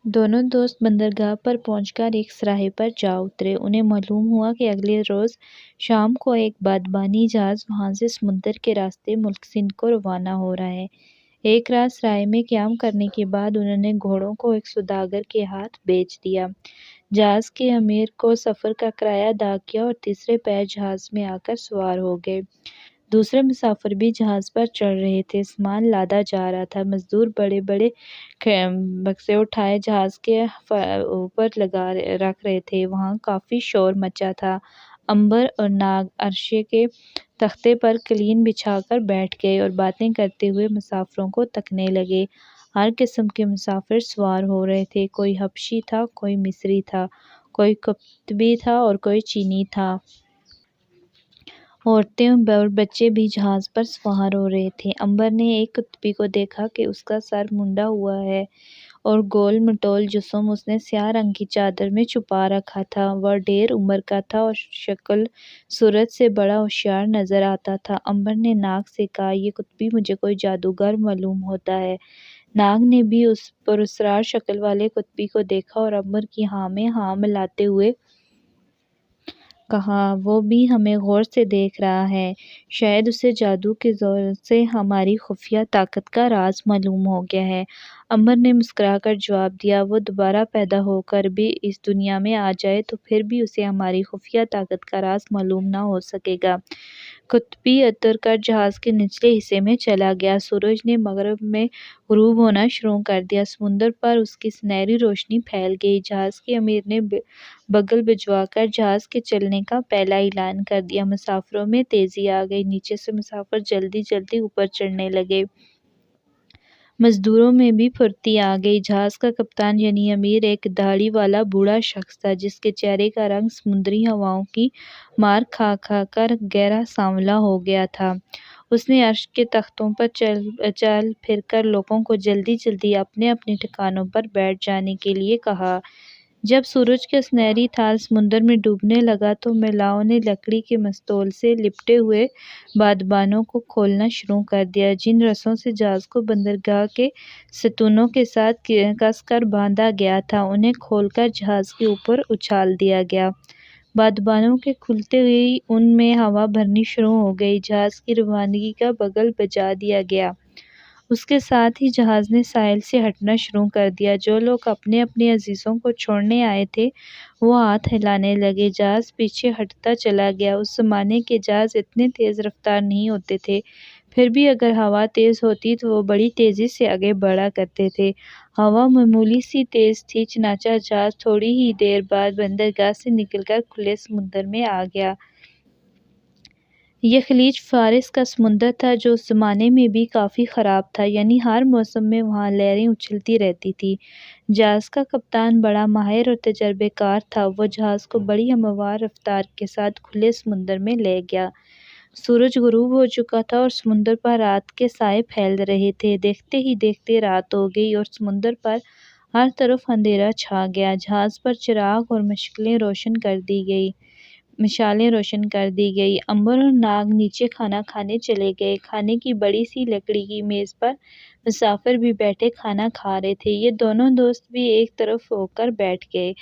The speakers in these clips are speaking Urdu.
دونوں دوست بندرگاہ پر پہنچ کر ایک سراہے پر جا اترے۔ انہیں معلوم ہوا کہ اگلے روز شام کو ایک بادبانی جہاز وہاں سے سمندر کے راستے ملک سندھ کو روانہ ہو رہا ہے۔ ایک رات سرائے میں قیام کرنے کے بعد انہوں نے گھوڑوں کو ایک سوداگر کے ہاتھ بیچ دیا۔ جہاز کے امیر کو سفر کا کرایہ ادا کیا اور تیسرے پیر جہاز میں آ کر سوار ہو گئے۔ دوسرے مسافر بھی جہاز پر چڑھ رہے تھے۔ سامان لادا جا رہا تھا۔ مزدور بڑے بڑے بکسے اٹھائے جہاز کے اوپر رکھ رہے تھے۔ وہاں کافی شور مچا تھا۔ امبر اور ناگ عرشے کے تختے پر قالین بچھا کر بیٹھ گئے اور باتیں کرتے ہوئے مسافروں کو تکنے لگے۔ ہر قسم کے مسافر سوار ہو رہے تھے۔ کوئی حبشی تھا، کوئی مصری تھا، کوئی قبطی تھا اور کوئی چینی تھا۔ عورتیں اور بچے بھی جہاز پر سوار ہو رہے تھے۔ امبر نے ایک قبطی کو دیکھا کہ اس کا سر مونڈا ہوا ہے اور گول مٹول جسم اس نے سیاہ رنگ کی چادر میں چھپا رکھا تھا۔ وہ ڈھیر عمر کا تھا اور شکل صورت سے بڑا ہوشیار نظر آتا تھا۔ امبر نے ناگ سے کہا، "یہ قبطی مجھے کوئی جادوگر معلوم ہوتا ہے۔" ناگ نے بھی اس پراسرار شکل والے قبطی کو دیکھا اور امبر کی ہاں میں ہاں ملاتے ہوئے کہا، "وہ بھی ہمیں غور سے دیکھ رہا ہے۔ شاید اسے جادو کے زور سے ہماری خفیہ طاقت کا راز معلوم ہو گیا ہے۔" امبر نے مسکرا کر جواب دیا، "وہ دوبارہ پیدا ہو کر بھی اس دنیا میں آ جائے تو پھر بھی اسے ہماری خفیہ طاقت کا راز معلوم نہ ہو سکے گا۔" قبطی اتر کر جہاز کے نچلے حصے میں چلا گیا۔ سورج نے مغرب میں غروب ہونا شروع کر دیا۔ سمندر پر اس کی سنہری روشنی پھیل گئی۔ جہاز کے امیر نے بگل بجوا کر جہاز کے چلنے کا پہلا اعلان کر دیا۔ مسافروں میں تیزی آ گئی۔ نیچے سے مسافر جلدی جلدی اوپر چڑھنے لگے۔ مزدوروں میں بھی پھرتی آ گئی۔ جہاز کا کپتان یعنی امیر ایک داڑھی والا بوڑھا شخص تھا جس کے چہرے کا رنگ سمندری ہواؤں کی مار کھا کھا کر گہرا سانولا ہو گیا تھا۔ اس نے عرش کے تختوں پر چل پھر کر لوگوں کو جلدی جلدی اپنے اپنے ٹھکانوں پر بیٹھ جانے کے لیے کہا۔ جب سورج کا سنہری تال سمندر میں ڈوبنے لگا تو ملاحوں نے لکڑی کے مستول سے لپٹے ہوئے بادبانوں کو کھولنا شروع کر دیا۔ جن رسوں سے جہاز کو بندرگاہ کے ستونوں کے ساتھ کس کر باندھا گیا تھا انہیں کھول کر جہاز کے اوپر اچھال دیا گیا۔ بادبانوں کے کھلتے ہی ان میں ہوا بھرنی شروع ہو گئی۔ جہاز کی روانگی کا بگل بجا دیا گیا۔ اس کے ساتھ ہی جہاز نے ساحل سے ہٹنا شروع کر دیا۔ جو لوگ اپنے اپنے عزیزوں کو چھوڑنے آئے تھے وہ ہاتھ ہلانے لگے۔ جہاز پیچھے ہٹتا چلا گیا۔ اس زمانے کے جہاز اتنے تیز رفتار نہیں ہوتے تھے، پھر بھی اگر ہوا تیز ہوتی تو وہ بڑی تیزی سے آگے بڑھا کرتے تھے۔ ہوا معمولی سی تیز تھی، چنانچہ جہاز تھوڑی ہی دیر بعد بندرگاہ سے نکل کر کھلے سمندر میں آ گیا۔ یہ خلیج فارس کا سمندر تھا جو اس زمانے میں بھی کافی خراب تھا، یعنی ہر موسم میں وہاں لہریں اچھلتی رہتی تھیں۔ جہاز کا کپتان بڑا ماہر اور تجربہ کار تھا۔ وہ جہاز کو بڑی ہموار رفتار کے ساتھ کھلے سمندر میں لے گیا۔ سورج غروب ہو چکا تھا اور سمندر پر رات کے سائے پھیل رہے تھے۔ دیکھتے ہی دیکھتے رات ہو گئی اور سمندر پر ہر طرف اندھیرا چھا گیا۔ جہاز پر چراغ اور مشالیں روشن کر دی گئی۔ امبر اور ناگ نیچے کھانا کھانے چلے گئے۔ کھانے کی بڑی سی لکڑی کی میز پر مسافر بھی بیٹھے کھانا کھا رہے تھے۔ یہ دونوں دوست بھی ایک طرف ہو کر بیٹھ گئے۔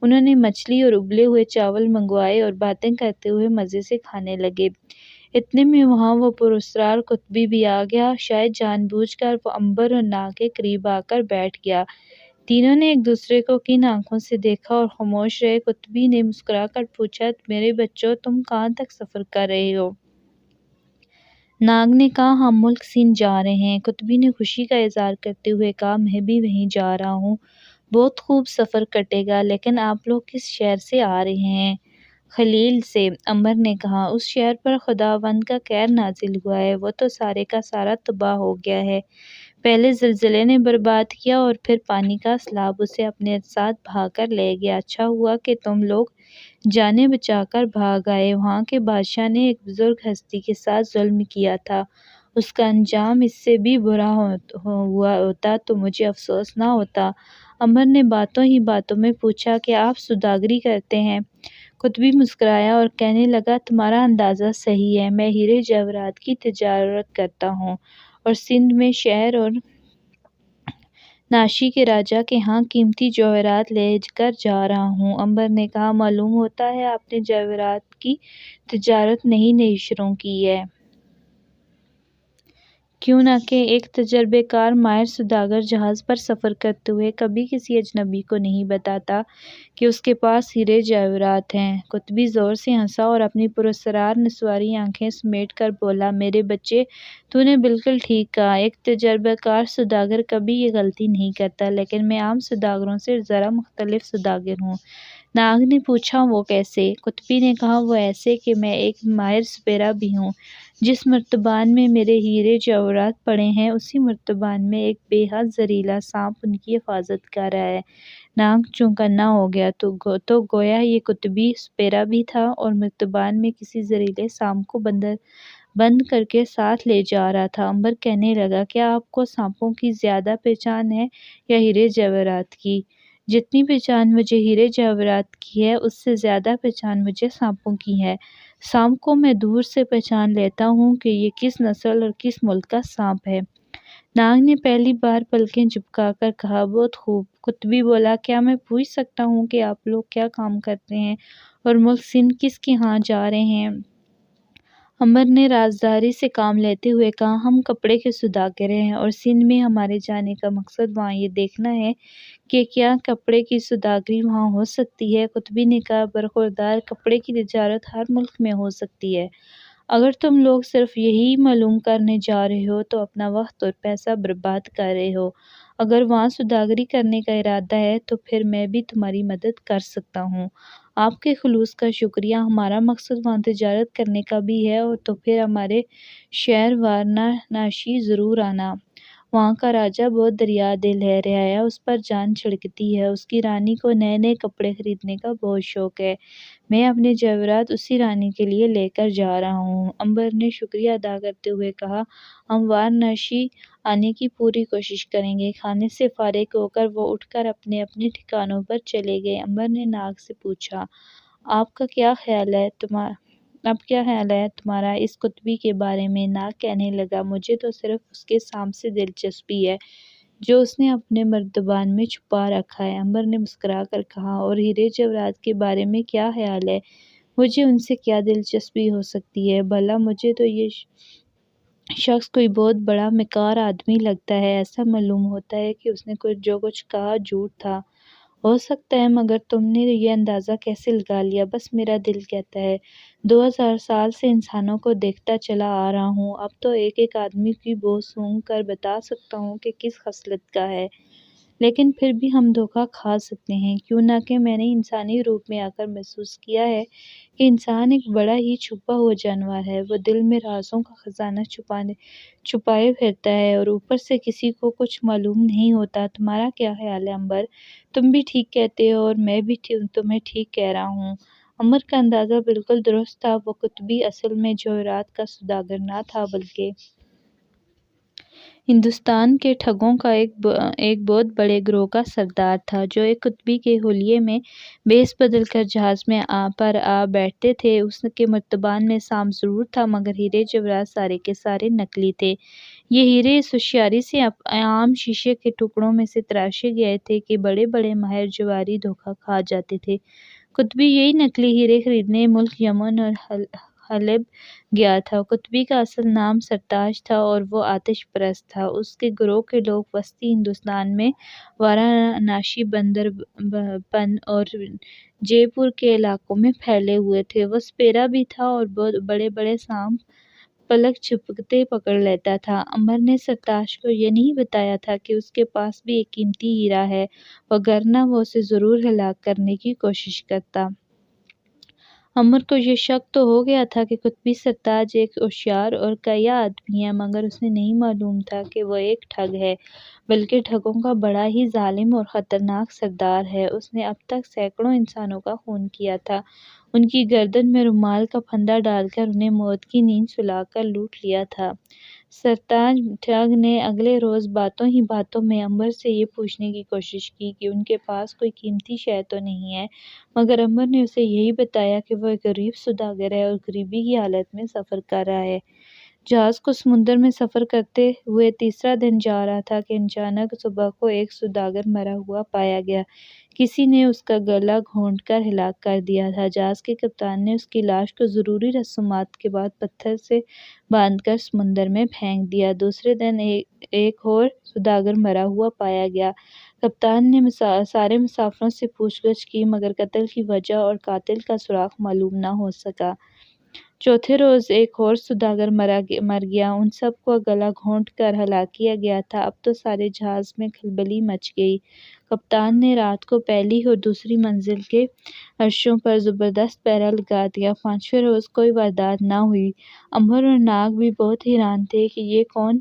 انہوں نے مچھلی اور ابلے ہوئے چاول منگوائے اور باتیں کرتے ہوئے مزے سے کھانے لگے۔ اتنے میں وہاں وہ پراسرار قبطی بھی آ گیا۔ شاید جان بوجھ کر وہ امبر اور ناگ کے قریب آ کر بیٹھ گیا۔ تینوں نے ایک دوسرے کو کن آنکھوں سے دیکھا اور خاموش رہے۔ قبطی نے مسکرا کر پوچھا، "میرے بچوں، تم کہاں تک سفر کر رہے ہو؟" ناگ نے کہا، "ہم ملک سندھ جا رہے ہیں۔" قبطی نے خوشی کا اظہار کرتے ہوئے کہا، "میں بھی وہیں جا رہا ہوں۔ بہت خوب سفر کٹے گا۔ لیکن آپ لوگ کس شہر سے آ رہے ہیں؟ خلیل سے۔ امبر نے کہا، "اس شہر پر خداوند کا قہر نازل ہوا ہے۔ وہ تو سارے کا سارا تباہ ہو گیا ہے۔ پہلے زلزلے نے برباد کیا اور پھر پانی کا سیلاب اسے اپنے ساتھ بہا کر لے گیا۔ اچھا ہوا کہ تم لوگ جانیں بچا کر بھاگ آئے۔ وہاں کے بادشاہ نے ایک بزرگ ہستی کے ساتھ ظلم کیا تھا۔ اس کا انجام اس سے بھی برا ہوا ہوتا تو مجھے افسوس نہ ہوتا۔" امبر نے باتوں ہی باتوں میں پوچھا، "کیا آپ سوداگری کرتے ہیں؟" قبطی مسکرایا اور کہنے لگا، "تمہارا اندازہ صحیح ہے۔ میں ہیرے جواہرات کی تجارت کرتا ہوں اور سندھ میں شہر اور ناشی کے راجا کے ہاں قیمتی جواہرات لے کر جا رہا ہوں۔ امبر نے کہا، معلوم ہوتا ہے آپ نے جواہرات کی تجارت نئی نئی شروع کی ہے۔ کیوں نہ کہ ایک تجربہ کار ماہر سوداگر جہاز پر سفر کرتے ہوئے کبھی کسی اجنبی کو نہیں بتاتا کہ اس کے پاس ہیرے جواہرات ہیں۔ قطبی زور سے ہنسا اور اپنی پراسرار نسواری آنکھیں سمیٹ کر بولا، میرے بچے، تو نے بالکل ٹھیک کہا۔ ایک تجربہ کار سوداگر کبھی یہ غلطی نہیں کرتا، لیکن میں عام سوداگروں سے ذرا مختلف سوداگر ہوں۔ ناگ نے پوچھا، وہ کیسے؟ قطبی نے کہا، وہ ایسے کہ میں ایک ماہر سپیرا بھی ہوں۔ جس مرتبان میں میرے ہیرے جواہرات پڑے ہیں، اسی مرتبان میں ایک بے حد زہریلا سانپ ان کی حفاظت کر رہا ہے۔ ناگ چوکنا ہو گیا، تو گویا یہ قطبی سپیرا بھی تھا اور مرتبان میں کسی زہریلے سانپ کو بند کر کے ساتھ لے جا رہا تھا۔ امبر کہنے لگا، کیا آپ کو سانپوں کی زیادہ پہچان ہے یا ہیرے جواہرات کی؟ جتنی پہچان مجھے ہیرے جواہرات کی ہے، اس سے زیادہ پہچان مجھے سانپوں کی ہے۔ سانپ کو میں دور سے پہچان لیتا ہوں کہ یہ کس نسل اور کس ملک کا سانپ ہے۔ ناگ نے پہلی بار پلکیں جھپکا کر کہا، بہت خوب۔ قطبی بولا، کیا میں پوچھ سکتا ہوں کہ آپ لوگ کیا کام کرتے ہیں اور ملک سندھ کس کے ہاں جا رہے ہیں؟ امبر نے رازداری سے کام لیتے ہوئے کہا، ہم کپڑے کے سوداگر ہیں اور سندھ میں ہمارے جانے کا مقصد وہاں یہ دیکھنا ہے کہ کیا کپڑے کی سوداگری وہاں ہو سکتی ہے۔ قطبی نے کہا، برخوردار، کپڑے کی تجارت ہر ملک میں ہو سکتی ہے۔ اگر تم لوگ صرف یہی معلوم کرنے جا رہے ہو تو اپنا وقت اور پیسہ برباد کر رہے ہو۔ اگر وہاں سوداگری کرنے کا ارادہ ہے تو پھر میں بھی تمہاری مدد کر سکتا ہوں۔ آپ کے خلوص کا شکریہ۔ ہمارا مقصد وہاں تجارت کرنے کا بھی ہے، تو پھر ہمارے شہر وارانسی ضرور آنا۔ وہاں کا راجا بہت دریا دل ہے، رعایا اس پر جان چھڑکتی ہے۔ اس کی رانی کو نئے نئے کپڑے خریدنے کا بہت شوق ہے۔ میں اپنے جواہرات اسی رانی کے لیے لے کر جا رہا ہوں۔ امبر نے شکریہ ادا کرتے ہوئے کہا، ہم وارانسی آنے کی پوری کوشش کریں گے۔ کھانے سے فارغ ہو کر وہ اٹھ کر اپنے اپنے ٹھکانوں پر چلے گئے۔ امبر نے ناگ سے پوچھا، اب کیا خیال ہے تمہارا اس قطبی کے بارے میں؟ ناگ کہنے لگا، مجھے تو صرف اس کے سانپ سے دلچسپی ہے جو اس نے اپنے مرتبان میں چھپا رکھا ہے۔ امبر نے مسکرا کر کہا، اور ہیرے جواہرات کے بارے میں کیا خیال ہے؟ مجھے ان سے کیا دلچسپی ہو سکتی ہے؟ بھلا مجھے تو یہ شخص کوئی بہت بڑا مکار آدمی لگتا ہے۔ ایسا معلوم ہوتا ہے کہ اس نے جو کچھ کہا جھوٹ تھا۔ ہو سکتا ہے، مگر تم نے یہ اندازہ کیسے لگا لیا؟ بس میرا دل کہتا ہے۔ 2000 سال سے انسانوں کو دیکھتا چلا آ رہا ہوں، اب تو ایک ایک آدمی کی بو سونگھ کر بتا سکتا ہوں کہ کس خصلت کا ہے۔ لیکن پھر بھی ہم دھوکہ کھا سکتے ہیں، کیوں نہ کہ میں نے انسانی روپ میں آ کر محسوس کیا ہے کہ انسان ایک بڑا ہی چھپا ہوا جانور ہے۔ وہ دل میں رازوں کا خزانہ چھپائے پھرتا ہے اور اوپر سے کسی کو کچھ معلوم نہیں ہوتا۔ تمہارا کیا خیال ہے امبر؟ تم بھی ٹھیک کہتے ہو اور میں بھی تمہیں ٹھیک کہہ رہا ہوں۔ امبر کا اندازہ بالکل درست تھا۔ وہ قطبی اصل میں جواہرات کا سوداگر نہ تھا، بلکہ ہندوستان کے ٹھگوں کا ایک بہت بڑے گروہ کا سردار تھا، جو ایک قطبی کے حلیے میں بھیس بدل کر جہاز میں آ بیٹھتے تھے۔ اس کے مرتبان میں سانپ ضرور تھا، مگر ہیرے جواہرات سارے کے سارے نکلی تھے۔ یہ ہیرے اس ہوشیاری سے عام شیشے کے ٹکڑوں میں سے تراشے گئے تھے کہ بڑے بڑے ماہر جواہری دھوکہ کھا جاتے تھے۔ قطبی یہی نکلی ہیرے خریدنے ملک یمن اور حلب گیا تھا۔ قطبی کا اصل نام سرتاج تھا اور وہ آتش پرست تھا۔ اس کے گروہ کے لوگ وسطی ہندوستان میں وارانسی، بندربن اور جے پور کے علاقوں میں پھیلے ہوئے تھے۔ وہ سپیرا بھی تھا اور بڑے بڑے سانپ پلک جھپکتے پکڑ لیتا تھا۔ امبر نے سرتاج کو یہ نہیں بتایا تھا کہ اس کے پاس بھی ایک قیمتی ہیرا ہے، وگرنہ وہ اسے ضرور ہلاک کرنے کی کوشش کرتا۔ امبر کو یہ شک تو ہو گیا تھا کہ قطبی سرتاج ایک ہوشیار اور کیا آدمی ہے، مگر اسے نہیں معلوم تھا کہ وہ ایک ٹھگ ہے، بلکہ ٹھگوں کا بڑا ہی ظالم اور خطرناک سردار ہے۔ اس نے اب تک سینکڑوں انسانوں کا خون کیا تھا، ان کی گردن میں رومال کا پھندا ڈال کر انہیں موت کی نیند سلا کر لوٹ لیا تھا۔ سرتاج ٹھگ نے اگلے روز باتوں ہی باتوں میں امبر سے یہ پوچھنے کی کوشش کی کہ ان کے پاس کوئی قیمتی شے تو نہیں ہے، مگر امبر نے اسے یہی بتایا کہ وہ ایک غریب سوداگر ہے اور غریبی کی حالت میں سفر کر رہا ہے۔ جہاز کو سمندر میں سفر کرتے ہوئے تیسرا دن جا رہا تھا کہ اچانک صبح کو ایک سوداگر مرا ہوا پایا گیا۔ کسی نے اس کا گلا گھونٹ کر ہلاک کر دیا تھا۔ جہاز کے کپتان نے اس کی لاش کو ضروری رسومات کے بعد پتھر سے باندھ کر سمندر میں پھینک دیا۔ دوسرے دن ایک اور سوداگر مرا ہوا پایا گیا۔ کپتان نے سارے مسافروں سے پوچھ گچھ کی مگر قتل کی وجہ اور قاتل کا سراغ معلوم نہ ہو سکا۔ چوتھے روز ایک اور سوداگر مر گیا۔ ان سب کو گلا گھونٹ کر ہلاک کیا گیا تھا۔ اب تو سارے جہاز میں کھلبلی مچ گئی۔ کپتان نے رات کو پہلی اور دوسری منزل کے عرصوں پر زبردست پہرہ لگا دیا۔ پانچویں روز کوئی واردات نہ ہوئی۔ امبر اور ناگ بھی بہت حیران تھے کہ یہ کون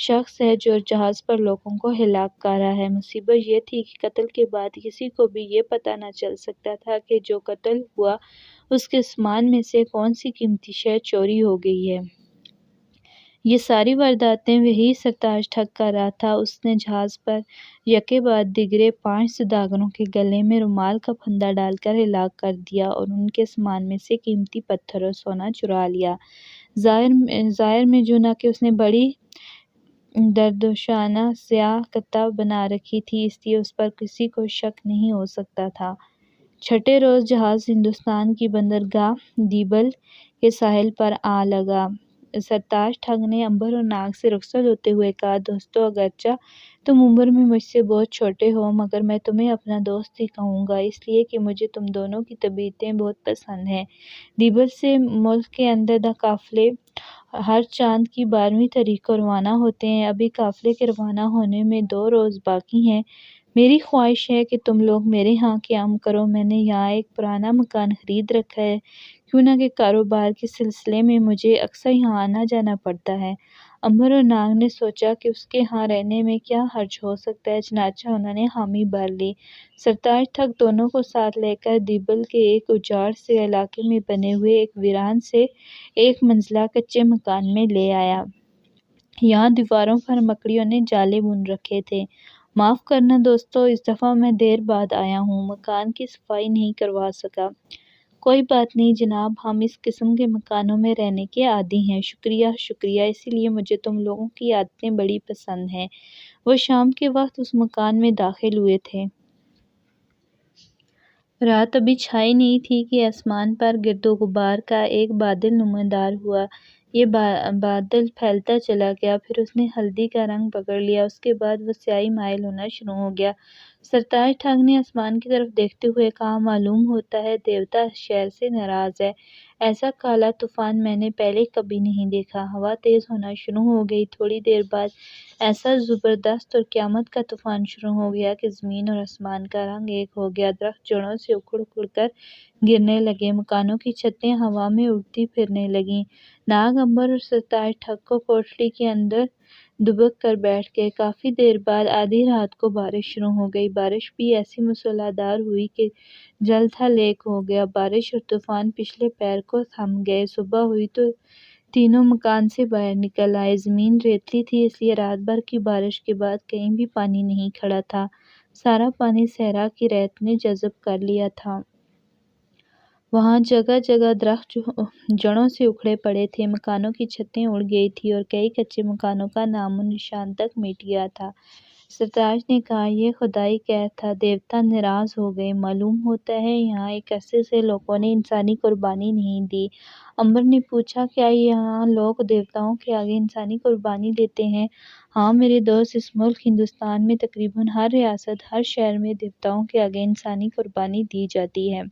شخص ہے جو جہاز پر لوگوں کو ہلاک کر رہا ہے۔ مصیبت یہ تھی کہ قتل کے بعد کسی کو بھی یہ پتہ نہ چل سکتا تھا کہ جو قتل ہوا اس کے سامان میں سے کون سی قیمتی شے چوری ہو گئی ہے۔ یہ ساری وارداتیں وہی سرتاج ٹھگ کر رہا تھا۔ اس نے جہاز پر یکے بعد دیگرے 5 سوداگروں کے گلے میں رومال کا پھندا ڈال کر ہلاک کر دیا اور ان کے سامان میں سے قیمتی پتھر اور سونا چرا لیا۔ ظاہر میں جو نہ کہ اس نے بڑی دردوشانہ سیاہ کتہ بنا رکھی تھی اس لیے اس پر کسی کو شک نہیں ہو سکتا تھا۔ چھٹے روز جہاز ہندوستان کی بندرگاہ دیبل کے ساحل پر آ لگا۔ سرتاج ٹھگ نے امبر اور ناگ سے رخصت ہوتے ہوئے کہا، دوستو، اگرچہ تم عمر میں مجھ سے بہت چھوٹے ہو مگر میں تمہیں اپنا دوست ہی کہوں گا اس لیے کہ مجھے تم دونوں کی طبیعتیں بہت پسند ہیں۔ دیبل سے ملک کے اندر قافلے ہر چاند کی 12ویں تاریخ کو روانہ ہوتے ہیں۔ ابھی قافلے کے روانہ ہونے میں 2 روز باقی ہیں۔ میری خواہش ہے کہ تم لوگ میرے ہاں قیام کرو۔ میں نے یہاں ایک پرانا مکان خرید رکھا ہے کیوں نہ کہ کاروبار کے سلسلے میں مجھے اکثر یہاں آنا جانا پڑتا ہے۔ امبر اور ناگ نے سوچا کہ اس کے ہاں رہنے میں کیا حرج ہو سکتا ہے، چنانچہ انہوں نے حامی بھر لی۔ سرتاج ٹھگ دونوں کو ساتھ لے کر دیبل کے ایک اجاڑ سے علاقے میں بنے ہوئے ایک ویران سے 1 منزلہ کچے مکان میں لے آیا۔ یہاں دیواروں پر مکڑیوں نے جالے بن رکھے تھے۔ معاف کرنا دوستو، اس دفعہ میں دیر بعد آیا ہوں، مکان کی صفائی نہیں کروا سکا۔ کوئی بات نہیں جناب، ہم اس قسم کے مکانوں میں رہنے کے عادی ہیں۔ شکریہ شکریہ، اسی لیے مجھے تم لوگوں کی عادتیں بڑی پسند ہیں۔ وہ شام کے وقت اس مکان میں داخل ہوئے تھے۔ رات ابھی چھائی نہیں تھی کہ آسمان پر گرد و غبار کا ایک بادل نمودار ہوا۔ یہ بادل پھیلتا چلا گیا، پھر اس نے ہلدی کا رنگ پکڑ لیا، اس کے بعد وہ سیاہی مائل ہونا شروع ہو گیا۔ سرتاج ٹھگ نے آسمان کی طرف دیکھتے ہوئے کہا، معلوم ہوتا ہے دیوتا شہر سے ناراض ہے۔ ایسا کالا طوفان میں نے پہلے کبھی نہیں دیکھا۔ ہوا تیز ہونا شروع ہو گئی۔ تھوڑی دیر بعد ایسا زبردست اور قیامت کا طوفان شروع ہو گیا کہ زمین اور آسمان کا رنگ ایک ہو گیا۔ درخت جڑوں سے اکھڑ اکھڑ کر گرنے لگے، مکانوں کی چھتیں ہوا میں اڑتی پھرنے لگیں۔ ناگ، امبر اور سرتاج ٹھگ کو کوٹڑی کے اندر دبک کر بیٹھ گئے۔ کافی دیر بعد آدھی رات کو بارش شروع ہو گئی۔ بارش بھی ایسی موسلا دھار ہوئی کہ جل تھل ایک ہو گیا۔ بارش اور طوفان پچھلے پیر کو تھم گئے۔ صبح ہوئی تو تینوں مکان سے باہر نکل آئے۔ زمین ریتلی تھی اس لیے رات بھر کی بارش کے بعد کہیں بھی پانی نہیں کھڑا تھا، سارا پانی صحرا کی ریت نے جذب کر لیا تھا۔ وہاں جگہ جگہ درخت جڑوں سے اکھڑے پڑے تھے، مکانوں کی چھتیں اڑ گئی تھیں اور کئی کچے مکانوں کا نام و نشان تک مٹ گیا تھا۔ سرتاج نے کہا، یہ خدائی قہر تھا، دیوتا ناراض ہو گئے۔ معلوم ہوتا ہے یہاں ایک عرصے سے لوگوں نے انسانی قربانی نہیں دی۔ امبر نے پوچھا، کیا یہاں لوگ دیوتاؤں کے آگے انسانی قربانی دیتے ہیں؟ ہاں میرے دوست، اس ملک ہندوستان میں تقریباً ہر ریاست، ہر شہر میں دیوتاؤں کے آگے انسانی قربانی دی جاتی ہے۔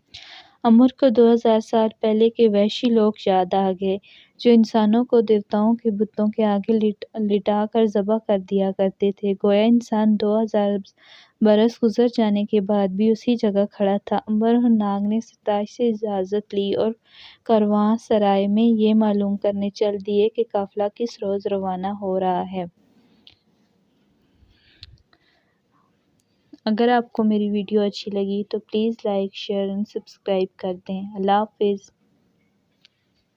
امبر کو 2000 سال پہلے کے وحشی لوگ یاد آ گئے جو انسانوں کو دیوتاؤں کے بتوں کے آگے لٹا کر ذبح کر دیا کرتے تھے، گویا انسان 2000 برس گزر جانے کے بعد بھی اسی جگہ کھڑا تھا۔ امبر اور ناگ نے سرتاج سے اجازت لی اور کارواں سرائے میں یہ معلوم کرنے چل دیے کہ قافلہ کس روز روانہ ہو رہا ہے۔ اگر آپ کو میری ویڈیو اچھی لگی تو پلیز لائک، شیئر اور سبسکرائب کر دیں۔ اللہ حافظ۔